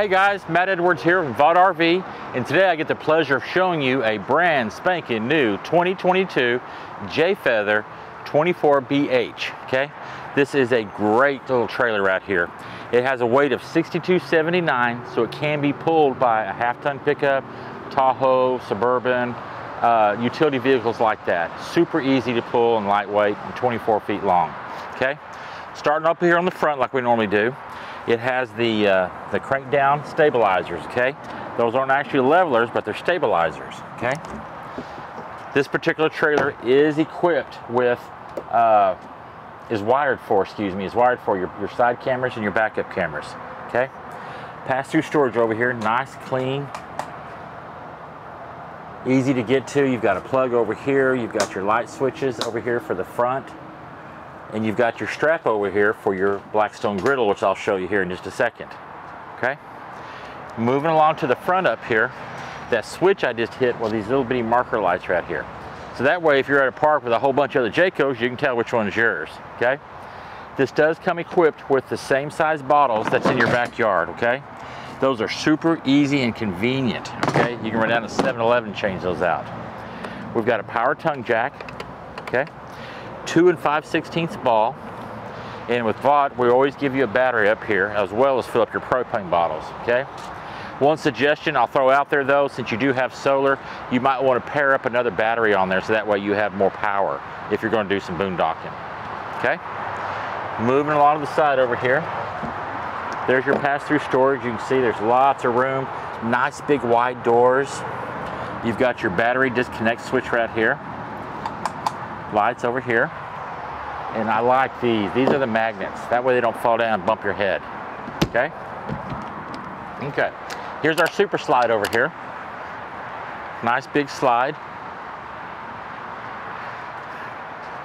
Hey guys, Matt Edwards here from Vaught RV, and today I get the pleasure of showing you a brand spanking new 2022 Jayco 24BH, okay? This is a great little trailer right here. It has a weight of 6279, so it can be pulled by a half-ton pickup, Tahoe, Suburban, utility vehicles like that. Super easy to pull and lightweight and 24 feet long, okay? Starting up here on the front like we normally do, it has the crank down stabilizers, okay? Those aren't actually levelers, but they're stabilizers, okay? This particular trailer is equipped with, is wired for your side cameras and your backup cameras, okay? Pass-through storage over here, nice, clean, easy to get to. You've got a plug over here, you've got your light switches over here for the front, and you've got your strap over here for your Blackstone griddle, which I'll show you here in just a second, okay? Moving along to the front up here, that switch I just hit, well, these little bitty marker lights right here. So that way, if you're at a park with a whole bunch of other Jaycos, you can tell which one is yours, okay? This does come equipped with the same size bottles that's in your backyard, okay? Those are super easy and convenient, okay? You can run down to 7-Eleven and change those out. We've got a power tongue jack, okay? 2 5/16 ball, and with Vaught, we always give you a battery up here as well as fill up your propane bottles, okay? One suggestion I'll throw out there though, since you do have solar, you might want to pair up another battery on there so that way you have more power if you're going to do some boondocking, okay? Moving along to the side over here, there's your pass-through storage. You can see there's lots of room, nice big wide doors. You've got your battery disconnect switch right here. Lights over here, and I like these are the magnets, that way they don't fall down and bump your head, okay? Okay, here's our super slide over here. Nice big slide.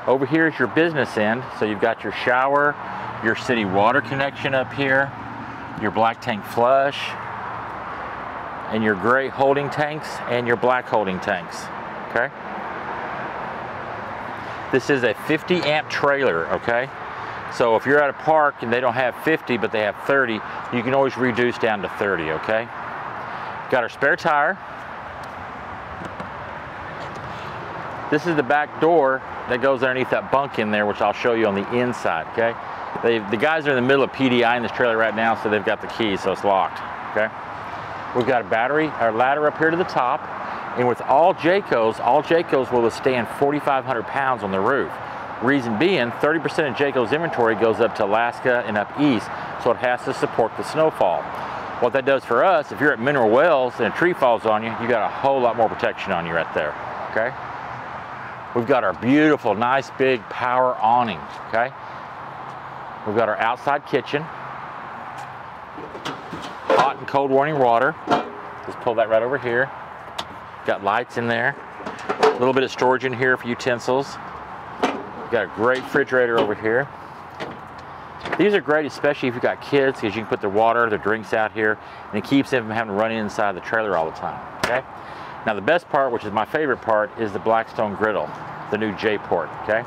Over here is your business end, so you've got your shower, your city water connection up here, your black tank flush, and your gray holding tanks and your black holding tanks, okay? This is a 50 amp trailer, okay? So if you're at a park and they don't have 50, but they have 30, you can always reduce down to 30, okay? Got our spare tire. This is the back door that goes underneath that bunk in there, which I'll show you on the inside, okay? The guys are in the middle of PDI in this trailer right now, so they've got the key, so it's locked, okay? We've got a battery, our ladder up here to the top. And with all Jaycos will withstand 4,500 pounds on the roof. Reason being, 30% of Jayco's inventory goes up to Alaska and up east, so it has to support the snowfall. What that does for us, if you're at Mineral Wells and a tree falls on you, you got a whole lot more protection on you right there, okay? We've got our beautiful, nice, big power awning, okay? We've got our outside kitchen, hot and cold warning water. Just pull that right over here. Got lights in there, a little bit of storage in here for utensils. We've got a great refrigerator over here. These are great, especially if you've got kids, because you can put their water, their drinks out here, and it keeps them from having to run inside the trailer all the time, okay? Now the best part, which is my favorite part, is the Blackstone griddle, the new J-port, okay?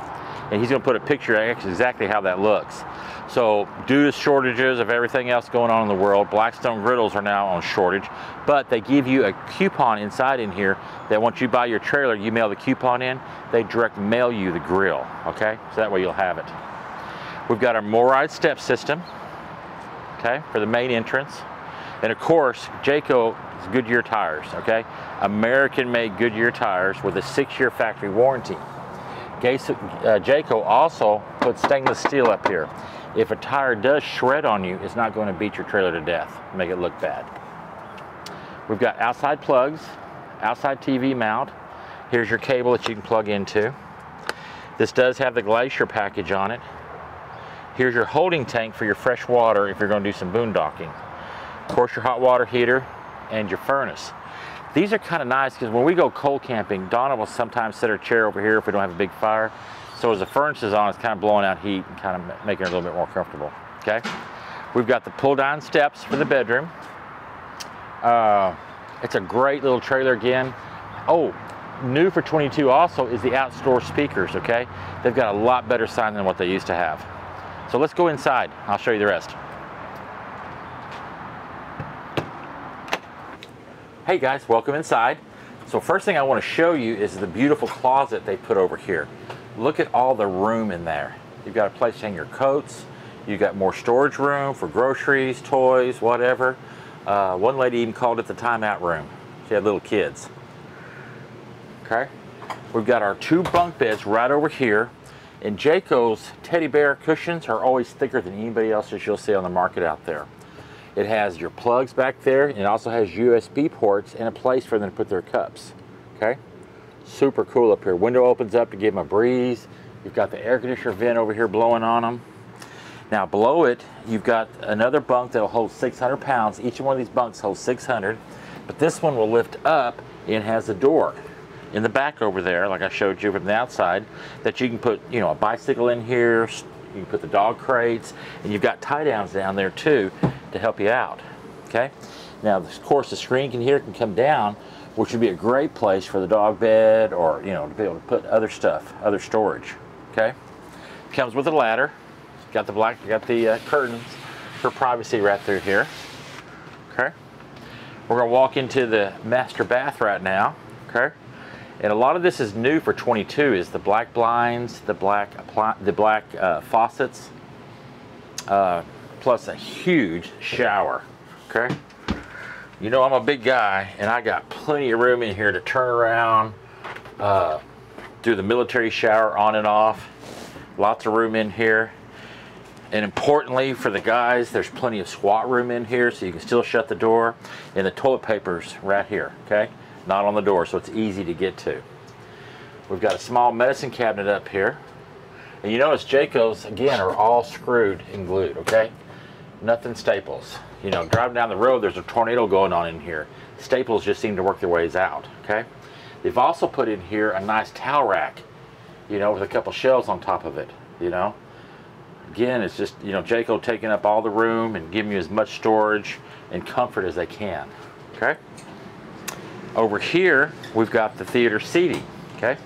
And he's gonna put a picture of exactly how that looks. So due to shortages of everything else going on in the world, Blackstone griddles are now on shortage, but they give you a coupon inside in here that once you buy your trailer, you mail the coupon in, they direct mail you the grill, okay? So that way you'll have it. We've got our MORryde step system, okay, for the main entrance. And of course, Jayco is Goodyear Tires, okay? American-made Goodyear tires with a 6-year factory warranty. Jayco also puts stainless steel up here. If a tire does shred on you, it's not going to beat your trailer to death, make it look bad. We've got outside plugs, outside TV mount. Here's your cable that you can plug into. This does have the Glacier package on it. Here's your holding tank for your fresh water if you're going to do some boondocking. Of course, your hot water heater and your furnace. These are kind of nice because when we go cold camping, Donna will sometimes set her chair over here if we don't have a big fire. So as the furnace is on, it's kind of blowing out heat and kind of making it a little bit more comfortable, okay? We've got the pull-down steps for the bedroom. It's a great little trailer again. Oh, new for 22 also is the outdoor speakers, okay? They've got a lot better sound than what they used to have. So let's go inside. I'll show you the rest. Hey guys, welcome inside. So first thing I want to show you is the beautiful closet they put over here. Look at all the room in there. You've got a place to hang your coats. You've got more storage room for groceries, toys, whatever. One lady even called it the timeout room. She had little kids. Okay. We've got our 2 bunk beds right over here. And Jayco's teddy bear cushions are always thicker than anybody else's you'll see on the market out there. It has your plugs back there, and it also has USB ports and a place for them to put their cups. Okay, super cool up here. Window opens up to give them a breeze. You've got the air conditioner vent over here blowing on them. Now below it, you've got another bunk that'll hold 600 pounds. Each one of these bunks holds 600, but this one will lift up and has a door in the back over there, like I showed you from the outside, that you can put, you know, a bicycle in here. You can put the dog crates, and you've got tie downs down there too to help you out. Okay, now of course the screen can come down, which would be a great place for the dog bed, or you know, to be able to put other stuff, other storage. Okay, comes with a ladder. Got the curtains for privacy right through here. Okay, we're gonna walk into the master bath right now. Okay, and a lot of this is new for 22. Is the black blinds, the black faucets, plus a huge shower. Okay, you know I'm a big guy, and I got plenty of room in here to turn around, do the military shower on and off. Lots of room in here, and importantly for the guys, there's plenty of squat room in here, so you can still shut the door. And the toilet paper's right here. Okay, not on the door, so it's easy to get to. We've got a small medicine cabinet up here. And you notice Jayco's, again, are all screwed and glued, okay? Nothing staples. You know, driving down the road, there's a tornado going on in here. Staples just seem to work their ways out, okay? They've also put in here a nice towel rack, you know, with a couple shelves on top of it, you know? Again, it's just, you know, Jayco taking up all the room and giving you as much storage and comfort as they can, okay? Over here, we've got the theater seating, okay?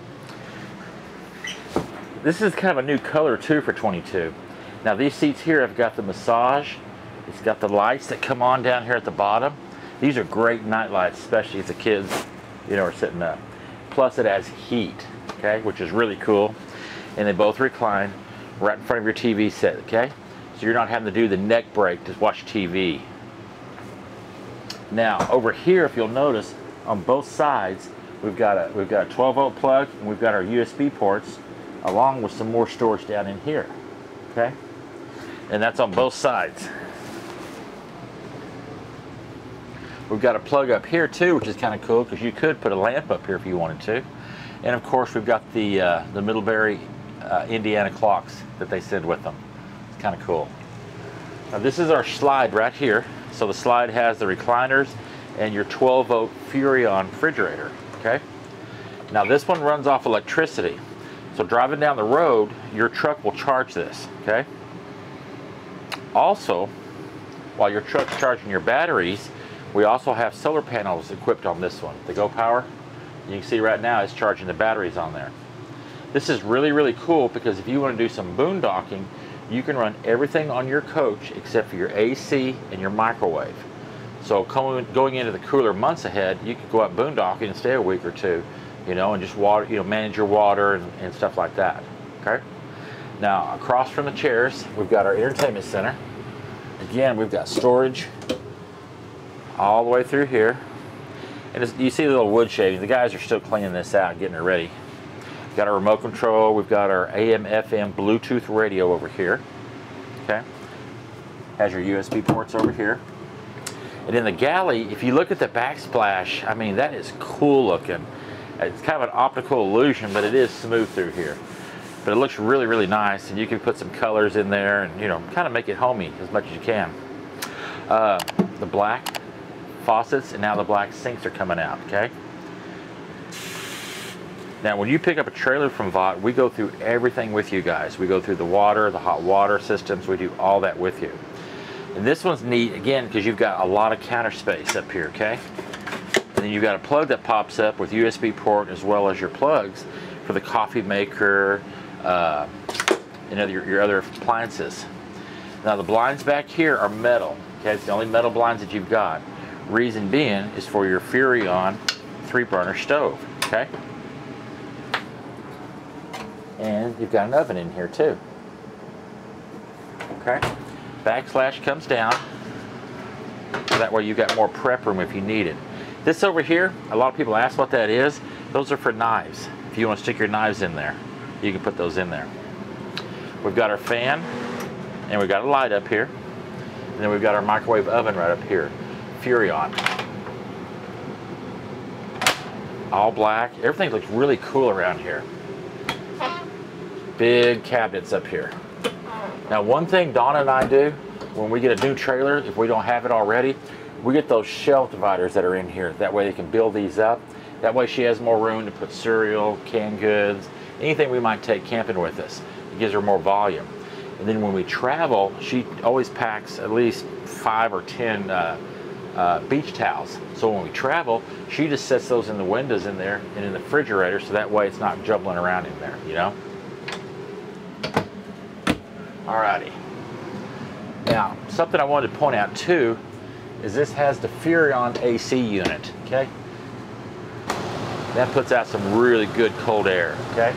This is kind of a new color too for 22. Now these seats here have got the massage. It's got the lights that come on down here at the bottom. These are great night lights, especially if the kids, you know, are sitting up. Plus it has heat, okay, which is really cool. And they both recline right in front of your TV set, okay? So you're not having to do the neck break to watch TV. Now over here, if you'll notice, on both sides, we've got a 12-volt plug, and we've got our USB ports, along with some more storage down in here, okay? And that's on both sides. We've got a plug up here too, which is kind of cool, because you could put a lamp up here if you wanted to. And of course, we've got the Middlebury, Indiana clocks that they send with them. It's kind of cool. Now this is our slide right here. So the slide has the recliners and your 12-volt Furrion refrigerator, okay? Now this one runs off electricity. So driving down the road, your truck will charge this, okay? Also, while your truck's charging your batteries, we also have solar panels equipped on this one. The Go Power, you can see right now it's charging the batteries on there. This is really, really cool, because if you want to do some boondocking, you can run everything on your coach except for your AC and your microwave. So going into the cooler months ahead, you could go out boondocking and stay a week or two, you know, and just water, you know, manage your water and stuff like that. Okay. Now across from the chairs, we've got our entertainment center. Again, we've got storage all the way through here, and you see the little wood shaving. The guys are still cleaning this out, getting it ready. We've got our remote control. We've got our AM/FM Bluetooth radio over here. Okay. Has your USB ports over here. And in the galley, if you look at the backsplash, I mean, that is cool looking. It's kind of an optical illusion, but it is smooth through here. But it looks really, really nice, and you can put some colors in there and, you know, kind of make it homey as much as you can. The black faucets and now the black sinks are coming out, okay? Now, when you pick up a trailer from Vought, we go through everything with you guys. We go through the water, the hot water systems, we do all that with you. And this one's neat, again, because you've got a lot of counter space up here, okay? And then you've got a plug that pops up with USB port, as well as your plugs for the coffee maker, and your other appliances. Now the blinds back here are metal, okay? It's the only metal blinds that you've got. Reason being is for your Furrion 3-burner stove, okay? And you've got an oven in here too, okay? Backslash comes down, so that way you've got more prep room if you need it. This over here, a lot of people ask what that is. Those are for knives. If you want to stick your knives in there, you can put those in there. We've got our fan, and we've got a light up here. And then we've got our microwave oven right up here. Furrion. All black. Everything looks really cool around here. Big cabinets up here. Now, one thing Donna and I do when we get a new trailer, if we don't have it already, we get those shelf dividers that are in here. That way they can build these up. That way she has more room to put cereal, canned goods, anything we might take camping with us. It gives her more volume. And then when we travel, she always packs at least 5 or 10 beach towels. So when we travel, she just sets those in the windows in there and in the refrigerator, so that way it's not jumbling around in there, you know? Alrighty. Now, something I wanted to point out too is this has the Furrion AC unit, okay? That puts out some really good cold air, okay?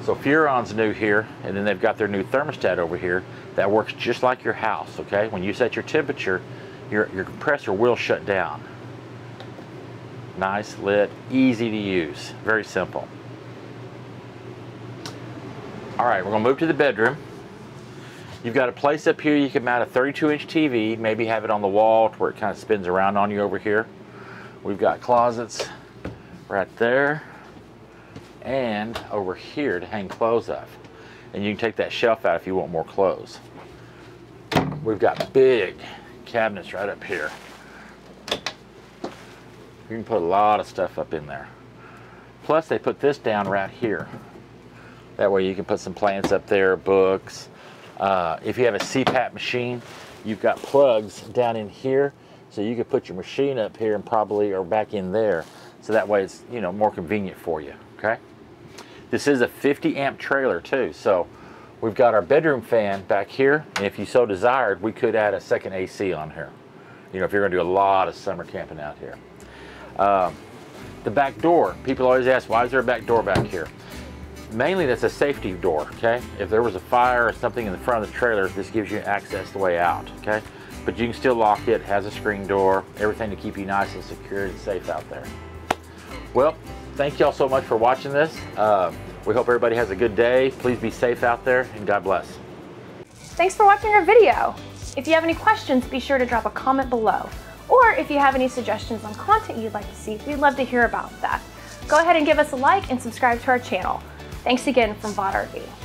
So Furrion's new here, and then they've got their new thermostat over here that works just like your house, okay? When you set your temperature, your compressor will shut down. Nice, lit, easy to use, very simple. All right, we're gonna move to the bedroom. You've got a place up here you can mount a 32-inch TV, maybe have it on the wall to where it kind of spins around on you over here. We've got closets right there and over here to hang clothes up. And you can take that shelf out if you want more clothes. We've got big cabinets right up here. You can put a lot of stuff up in there. Plus they put this down right here. That way you can put some plants up there, books. If you have a CPAP machine, you've got plugs down in here, so you could put your machine up here and probably, or back in there. So that way it's, you know, more convenient for you, okay? This is a 50 amp trailer too, so we've got our bedroom fan back here, and if you so desired, we could add a second AC on here. You know, if you're gonna do a lot of summer camping out here. The back door, people always ask, why is there a back door back here? Mainly that's a safety door, okay? If there was a fire or something in the front of the trailer, this gives you access the way out, okay? But you can still lock it, has a screen door, everything to keep you nice and secure and safe out there. Well, thank y'all so much for watching this. We hope everybody has a good day. Please be safe out there, and God bless. Thanks for watching our video. If you have any questions, be sure to drop a comment below. Or if you have any suggestions on content you'd like to see, we'd love to hear about that. Go ahead and give us a like and subscribe to our channel. Thanks again from VOD RV.